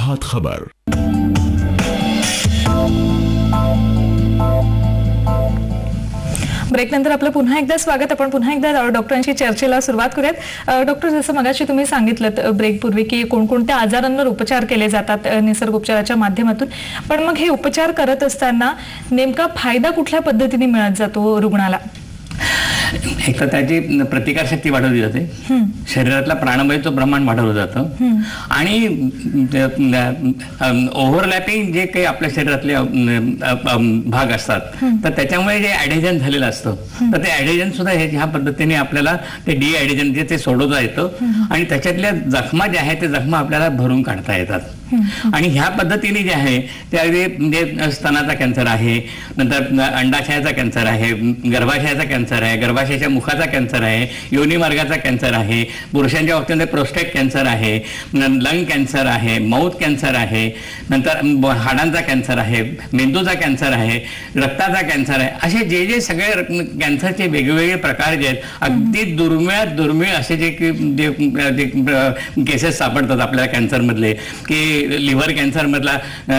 आहात खबर. ब्रेक नंतर आपलं पुन्हा एकदा स्वागत. आपण पुन्हा एकदा डॉक्टरांशी चर्चेला सुरुवात करूयात. डॉक्टर, जसं मगाशी तुम्ही सांगितलं ब्रेक पूर्वी की कोणकोणत्या आजारांवर उपचार केले जातात निसर्ग उपचाराच्या माध्यमातून, पण मग हे उपचार करत असताना नेमका फायदा कुठल्या पद्धतीने मिळत जातो रुग्णाला? एक तर त्याची प्रतिकारशक्ती वाढवली जाते, शरीरातला प्राणवायूचं प्रमाण वाढवलं जातं आणि ओव्हरलॅपिंग जे काही आपल्या शरीरातले भाग असतात तर त्याच्यामुळे जे ॲडेजन झालेलं असतं तर ते ॲडेजन सुद्धा ह्या पद्धतीने आपल्याला ते ॲडेजन जे ते सोडवता येतं आणि त्याच्यातल्या जखमा ज्या आहेत ते जखमा आपल्याला भरून काढता येतात. आणि ह्या पद्धतीने जे आहे ते अगदी म्हणजे स्तनाचा कॅन्सर आहे, नंतर अंडाशयाचा कॅन्सर आहे, गर्भाशयाचा कॅन्सर आहे, गर्भाशयाच्या मुखाचा कॅन्सर आहे, योनी मार्गाचा कॅन्सर आहे, पुरुषांच्या बाबतीमध्ये प्रोस्टेट कॅन्सर आहे, लंग कॅन्सर आहे, माउथ कॅन्सर आहे, नंतर हाडांचा कॅन्सर आहे, मेंदूचा कॅन्सर आहे, रक्ताचा कॅन्सर आहे. असे जे जे सगळे कॅन्सरचे वेगवेगळे प्रकार जे आहेत अगदी दुर्मिळ असे जे केसेस सापडतात आपल्याला कॅन्सरमधले, की लिव्हर कॅन्सर मधला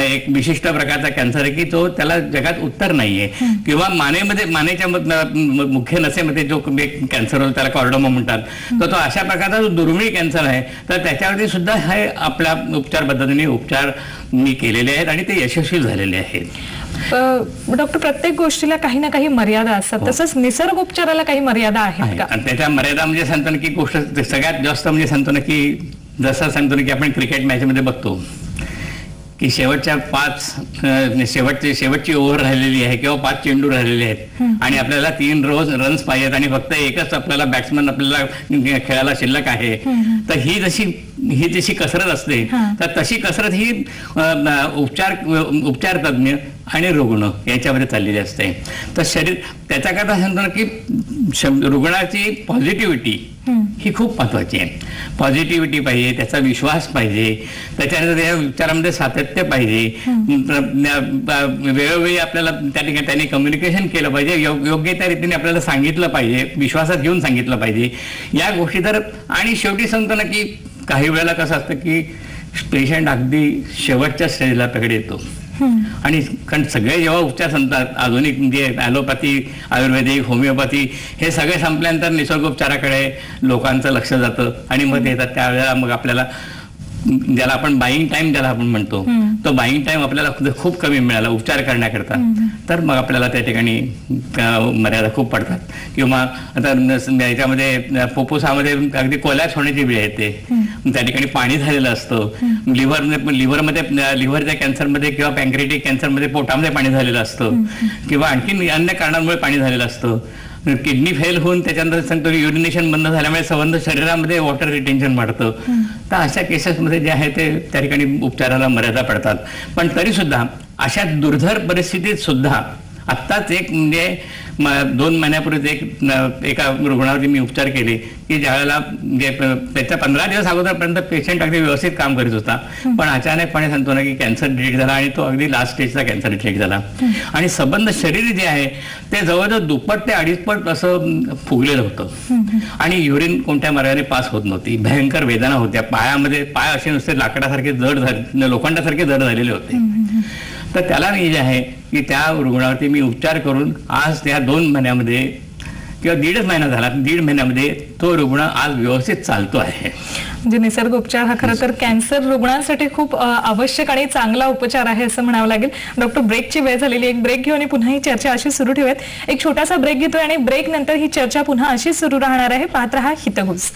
एक विशिष्ट प्रकारचा कॅन्सर आहे की तो त्याला जगात उत्तर नाहीये, किंवा मानेच्या मुख्य नसेमध्ये जो कॅन्सर होतो त्याला कॉर्डोमा म्हणतात, तर तो अशा प्रकारचा जो दुर्मिळ कॅन्सर आहे तर त्याच्यावरती सुद्धा हे आपल्या उपचार पद्धतीने उपचार मी केलेले आहेत आणि ते यशस्वी झालेले आहेत. डॉक्टर, प्रत्येक गोष्टीला काही ना काही मर्यादा असतात, तसंच निसर्ग उपचाराला काही मर्यादा आहेत का? त्याच्या मर्यादा म्हणजे सांगतो ना की गोष्ट सगळ्यात जास्त म्हणजे सांगतो ना की जसं सांगतो ना की आपण क्रिकेट मॅच मध्ये बघतो की शेवटची ओव्हर राहिलेली आहे किंवा 5 चेंडू राहिलेले आहेत आणि आपल्याला 3 रन्स पाहिजेत आणि फक्त एकच आपल्याला बॅट्समन आपल्याला खेळायला शिल्लक आहे, तर ही जशी कसरत असते तर तशी कसरत ही उपचार तज्ञ आणि रुग्ण याच्यामध्ये चाललेली असते. तर शरीर त्याच्याकरता सांगतो ना की रुग्णाची पॉझिटिव्हिटी ही खूप महत्वाची आहे. पॉझिटिव्हिटी पाहिजे, त्याचा विश्वास पाहिजे, त्याच्यानंतर त्या विचारामध्ये सातत्य पाहिजे, वेळोवेळी आपल्याला त्या ठिकाणी त्यांनी कम्युनिकेशन केलं पाहिजे, योग्य त्या रीतीने आपल्याला सांगितलं पाहिजे, विश्वासात घेऊन सांगितलं पाहिजे या गोष्टी. तर आणि शेवटी सांगतो ना की काही वेळेला कसं असतं की पेशंट अगदी शेवटच्या स्टेजला पकडे येतो आणि कारण सगळे जेव्हा उपचार संपतात, आधुनिक म्हणजे ॲलोपॅथी, आयुर्वेदिक, होमिओपॅथी हे सगळे संपल्यानंतर निसर्गोपचाराकडे लोकांचं लक्ष जातं आणि मग येतात त्यावेळेला मग आपल्याला ज्याला आपण बाईंग टाइम ज्याला आपण म्हणतो तो बाईंग टाइम आपल्याला खूप कमी मिळाला उपचार करण्याकरता, तर मग आपल्याला त्या ठिकाणी मर्यादा खूप पडतात. किंवा आता याच्यामध्ये फुफ्फुसामध्ये अगदी कोलॅप्स होण्याची वेळ येते, त्या ठिकाणी पाणी झालेलं असतं, लिव्हरच्या कॅन्सरमध्ये किंवा पॅन्क्रिएटिक कॅन्सरमध्ये पोटामध्ये पाणी झालेलं असतं किंवा आणखी अन्य कारणांमुळे पाणी झालेलं असतं, किडनी फेल होऊन त्याच्यानंतर सांगतो युरिनेशन बंद झाल्यामुळे संबंध शरीरामध्ये वॉटर रिटेन्शन वाढतं. तर अशा केसेसमध्ये जे आहे ते त्या ठिकाणी उपचाराला मर्यादा पडतात. पण तरी सुद्धा अशा दुर्धर परिस्थितीत सुद्धा आत्ताच एक म्हणजे 2 महिन्यापूर्वीच एका रुग्णावरती मी उपचार केले की ज्यावेळेला म्हणजे त्याच्या 15 दिवस अगोदरपर्यंत पेशंट अगदी व्यवस्थित काम करीत होता, पण अचानकपणे सांगतो ना की कॅन्सर डिटेक्ट झाला आणि तो अगदी लास्ट स्टेजचा कॅन्सर डिटेक्ट झाला आणि संबंध शरीर जे आहे ते जवळजवळ 2 ते 2.5 पट असं फुगलेलं होतं आणि युरिन कोणत्या मार्गाने पास होत नव्हती, भयंकर वेदना होत्या, पाय असे नुसते लाकडासारखे जड झाले, लोखंडासारखे जड झालेले होते. तर त्याला मी जे आहे की त्या रुग्णावरती मी उपचार करून आज त्या 2 महिन्यामध्ये किंवा 1.5 महिना झाला, 1.5 महिन्यामध्ये तो रुग्ण आज व्यवस्थित चालतो आहे. म्हणजे निसर्ग उपचार हा खरं तर कॅन्सर रुग्णांसाठी खूप आवश्यक आणि चांगला उपचार आहे असं म्हणावं लागेल. डॉक्टर, ब्रेकची वेळ झालेली, एक ब्रेक घेऊन पुन्हा ही चर्चा अशी सुरू ठेवूयात. एक छोटासा ब्रेक घेतोय आणि ब्रेक नंतर ही चर्चा पुन्हा अशी सुरू राहणार आहे. पाहत रहा हितगुज.